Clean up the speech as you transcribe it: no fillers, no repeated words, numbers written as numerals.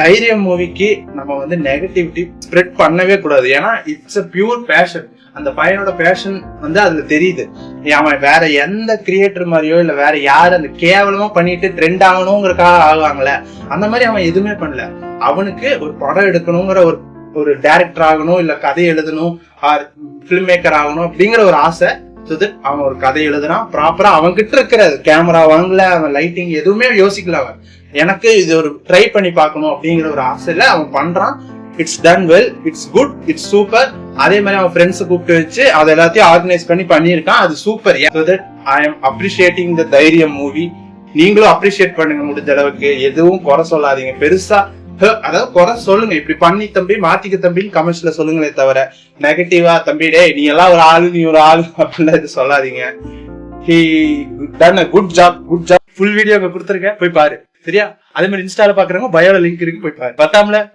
தைரியம் மூவிக்கு நம்ம வந்து நெகட்டிவிட்டி ஸ்ப்ரெட் பண்ணவே கூடாது. ஏன்னா இட்ஸ் அ பியூர் பேஷன். அந்த பையனோட பேஷன் வந்து அதுல தெரியுது. அவன் வேற எந்த கிரியேட்டர் மாதிரியோ இல்ல வேற யாரு அந்த கேவலமா பண்ணிட்டு ட்ரெண்ட் ஆகணுங்கிறக்காக ஆகுவாங்களே, அந்த மாதிரி அவன் எதுவுமே பண்ணல. அவனுக்கு ஒரு படம் எடுக்கணுங்கிற ஒரு டைரக்டர் ஆகணும், இல்ல கதை எழுதணும், பிலிம் மேக்கர் ஆகணும் அப்படிங்கிற ஒரு ஆசை. அவன் ஒரு கதை எழுதுறான், ப்ராப்பரா அவன் கிட்ட இருக்கிற கேமரா வாங்கல, அவன் லைட்டிங் எதுவுமே யோசிக்கல. அவன் எனக்கு இது ஒரு ட்ரை பண்ணி பார்க்கணும் அப்படிங்கிற ஒரு ஆசையில அவன் பண்றான். It's done well, it's good, it's super. அதே மாதிரி அவன் ஃப்ரெண்ட்ஸ் கூப்பிட்டு வச்சு அதை எல்லாத்தையும் ஆர்கனைஸ் பண்ணியிருக்கான். அது super. So that I am appreciating the தைரியம் மூவி. நீங்களும் அப்ரிஷியேட் பண்ணுங்க முடிஞ்ச அளவுக்கு. எதுவும் குறை சொல்லாதீங்க பெருசா. அதாவது குறை சொல்லுங்க, இப்படி பண்ணி தம்பி மாத்திக்க தம்பின்னு கமெண்ட்ஸ்ல சொல்லுங்களே தவிர நெகட்டிவா தம்பி டே நீ எல்லாம் ஒரு ஆளு நீ ஒரு ஆளு அப்படின்லாம் இது சொல்லாதீங்க. He done a good job. Full video கொடுத்துருக்கேன், போய் பாரு. சரியா? அதே மாதிரி இன்ஸ்டால பாக்குறவங்க பயோல லிங்க் இருக்கு, போய் பாரு. பத்தாமல